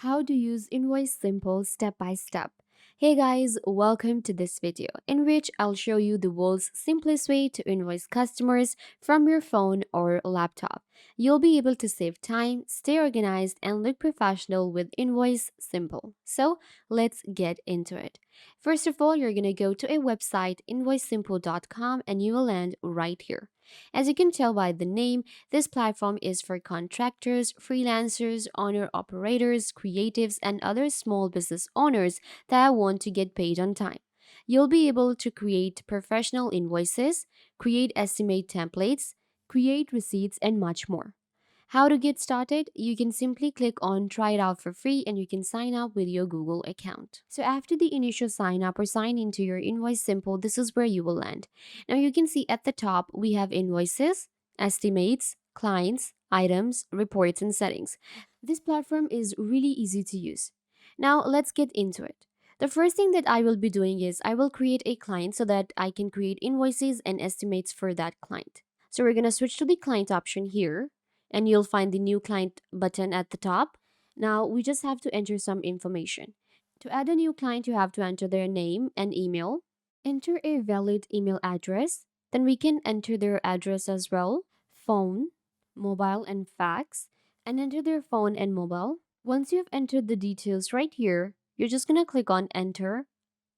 How to use Invoice Simple step by step. Hey guys, welcome to this video in which I'll show you the world's simplest way to invoice customers from your phone or laptop. You'll be able to save time, stay organized, and look professional with Invoice Simple. So let's get into it. First of all, you're going to go to a website, invoicesimple.com, and you will land right here. As you can tell by the name, this platform is for contractors, freelancers, owner operators, creatives, and other small business owners that want to get paid on time. You'll be able to create professional invoices, create estimate templates, create receipts, and much more. How to get started? You can simply click on try it out for free and you can sign up with your Google account. So after the initial sign up or sign into your Invoice Simple, this is where you will land. Now you can see at the top we have invoices, estimates, clients, items, reports, and settings. This platform is really easy to use. Now let's get into it. The first thing that I will be doing is I will create a client so that I can create invoices and estimates for that client. So we're going to switch to the client option here and you'll find the new client button at the top. Now we just have to enter some information. To add a new client, you have to enter their name and email, enter a valid email address, then we can enter their address as well, phone, mobile, and fax, and enter their phone and mobile. Once you've entered the details right here, you're just going to click on enter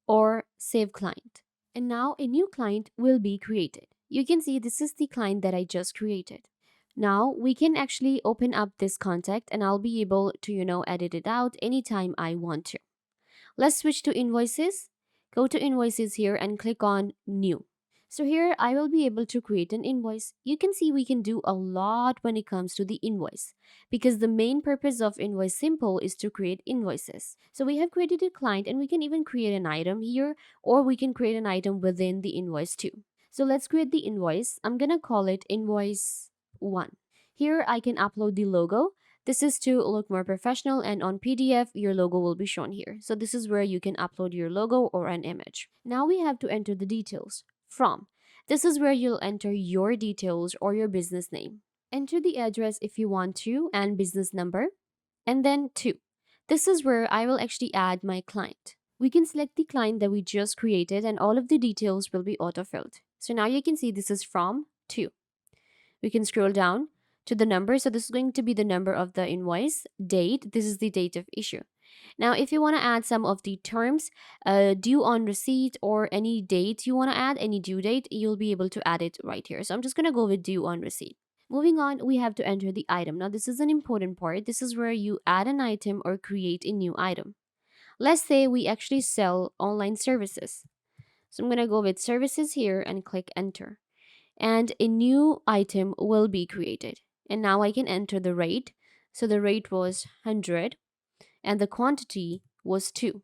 or save client. And now a new client will be created. You can see this is the client that I just created. Now we can actually open up this contact and I'll be able to, edit it out anytime I want to. Let's switch to invoices. Go to invoices here and click on new. So here I will be able to create an invoice. You can see we can do a lot when it comes to the invoice because the main purpose of Invoice Simple is to create invoices. So we have created a client and we can even create an item here or we can create an item within the invoice too. So let's create the invoice. I'm going to call it invoice 1. Here I can upload the logo. This is to look more professional and on PDF, your logo will be shown here. So this is where you can upload your logo or an image. Now we have to enter the details. From. This is where you'll enter your details or your business name. Enter the address if you want to and business number. And then to. This is where I will actually add my client. We can select the client that we just created and all of the details will be autofilled. So now you can see this is from to. We can scroll down to the number. So this is going to be the number of the invoice. Date. This is the date of issue. Now, if you want to add some of the terms, due on receipt or any date you want to add, any due date, you'll be able to add it right here. So I'm just going to go with due on receipt. Moving on, we have to enter the item. Now, this is an important part. This is where you add an item or create a new item. Let's say we actually sell online services. So I'm going to go with services here and click enter. And a new item will be created. And now I can enter the rate. So the rate was 100 and the quantity was 2.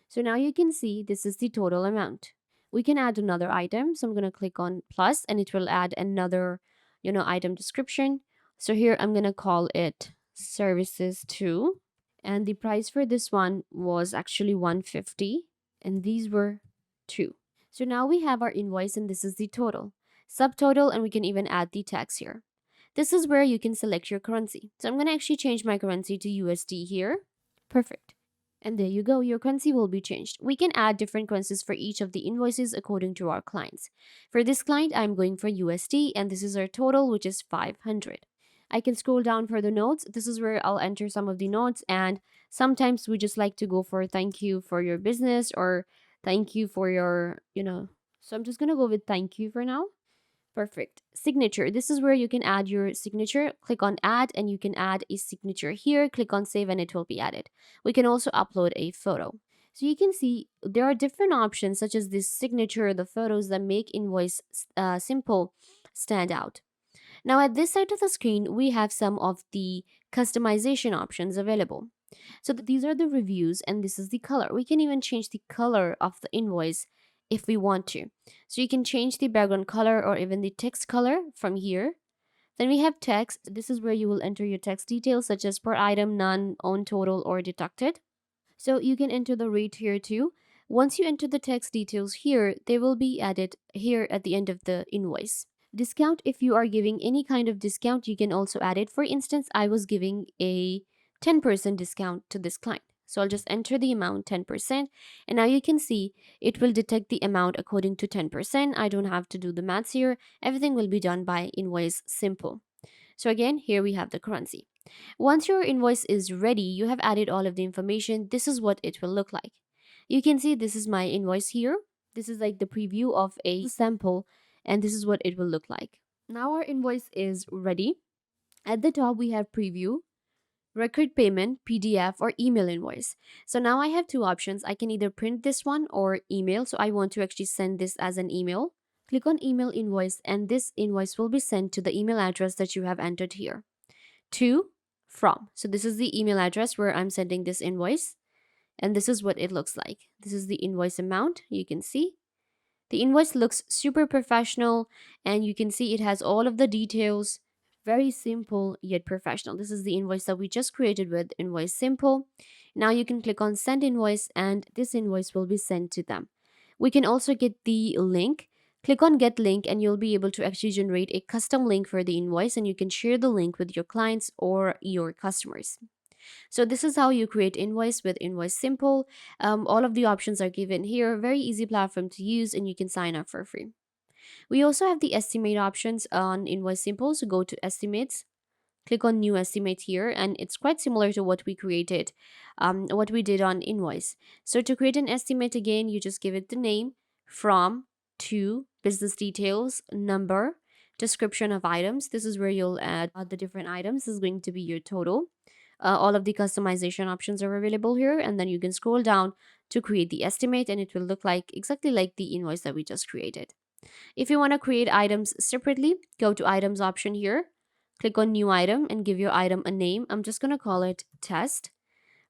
So now you can see this is the total amount. We can add another item. So I'm going to click on plus and it will add another, item description. So here I'm going to call it services 2. And the price for this one was actually 150 and these were 2. So now we have our invoice and this is the total. Subtotal, and we can even add the tax here. This is where you can select your currency. So I'm going to actually change my currency to USD here. Perfect. And there you go, your currency will be changed. We can add different currencies for each of the invoices according to our clients. For this client, I'm going for USD and this is our total, which is 500. I can scroll down for the notes. This is where I'll enter some of the notes, and sometimes we just like to go for thank you for your business or thank you for your, So I'm just going to go with thank you for now. Perfect. Signature. This is where you can add your signature. Click on add and you can add a signature here. Click on save and it will be added. We can also upload a photo. So you can see there are different options such as this signature, the photos that make Invoice Simple stand out. Now at this side of the screen, we have some of the customization options available. So these are the reviews and this is the color. We can even change the color of the invoice if we want to. So you can change the background color or even the text color from here. Then we have text. This is where you will enter your text details such as per item, none, own total, or deducted. So you can enter the rate here too. Once you enter the text details here, they will be added here at the end of the invoice. Discount, if you are giving any kind of discount, you can also add it. For instance, I was giving a 10% discount to this client. So I'll just enter the amount 10%, and now you can see it will detect the amount according to 10%. I don't have to do the maths here. Everything will be done by Invoice Simple. So again, here we have the currency. Once your invoice is ready, you have added all of the information. This is what it will look like. You can see this is my invoice here. This is like the preview of a sample, and this is what it will look like. Now our invoice is ready. At the top, we have preview, record payment, PDF, or email invoice. So now I have two options. I can either print this one or email. So I want to actually send this as an email. Click on email invoice, and this invoice will be sent to the email address that you have entered here. To, from. So this is the email address where I'm sending this invoice, and this is what it looks like. This is the invoice amount. You can see the invoice looks super professional, and you can see it has all of the details. Very simple yet professional. This is the invoice that we just created with Invoice Simple. Now you can click on send invoice, and this invoice will be sent to them. We can also get the link. Click on get link, and you'll be able to actually generate a custom link for the invoice, and you can share the link with your clients or your customers. So this is how you create invoice with Invoice Simple. All of the options are given here. Very easy platform to use, and you can sign up for free. We also have the estimate options on Invoice Simple. So go to estimates, click on new estimate here, and it's quite similar to what we created, what we did on invoice. So to create an estimate, again, you just give it the name, from, to, business details, number, description of items. This is where you'll add the different items. This is going to be your total. All of the customization options are available here, and then you can scroll down to create the estimate, and it will look like exactly like the invoice that we just created. If you want to create items separately, go to items option here, click on new item, and give your item a name. I'm just going to call it test.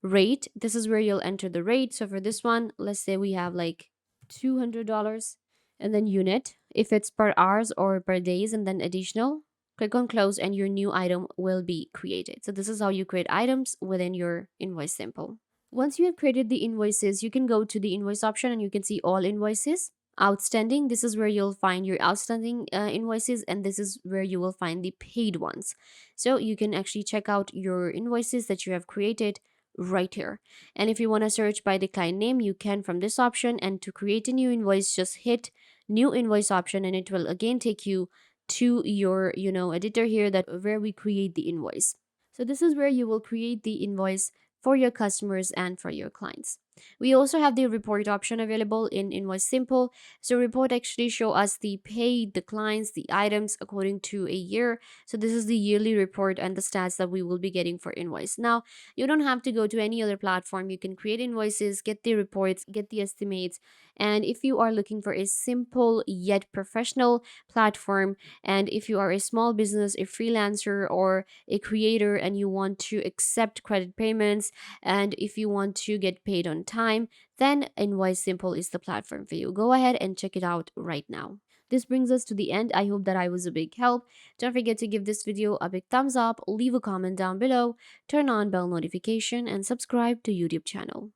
Rate, this is where you'll enter the rate. So for this one, let's say we have like $200, and then unit, if it's per hours or per days, and then additional. Click on close, and your new item will be created. So this is how you create items within your Invoice Simple. Once you have created the invoices, you can go to the invoice option, and you can see all invoices. Outstanding, this is where you'll find your outstanding invoices, and this is where you will find the paid ones. So you can actually check out your invoices that you have created right here. And if you want to search by the client name, you can from this option. And to create a new invoice, just hit new invoice option, and it will again take you to your editor here, that where we create the invoice. So this is where you will create the invoice for your customers and for your clients. We also have the report option available in Invoice Simple. So report actually show us the paid, the clients, the items according to a year. So this is the yearly report and the stats that we will be getting for invoice. Now, you don't have to go to any other platform. You can create invoices, get the reports, get the estimates. And if you are looking for a simple yet professional platform, and if you are a small business, a freelancer, or a creator, and you want to accept credit payments, and if you want to get paid on time, then Invoice Simple is the platform for you. Go ahead and check it out right now. This brings us to the end. I hope that I was a big help. Don't forget to give this video a big thumbs up, leave a comment down below, turn on bell notification, and subscribe to YouTube channel.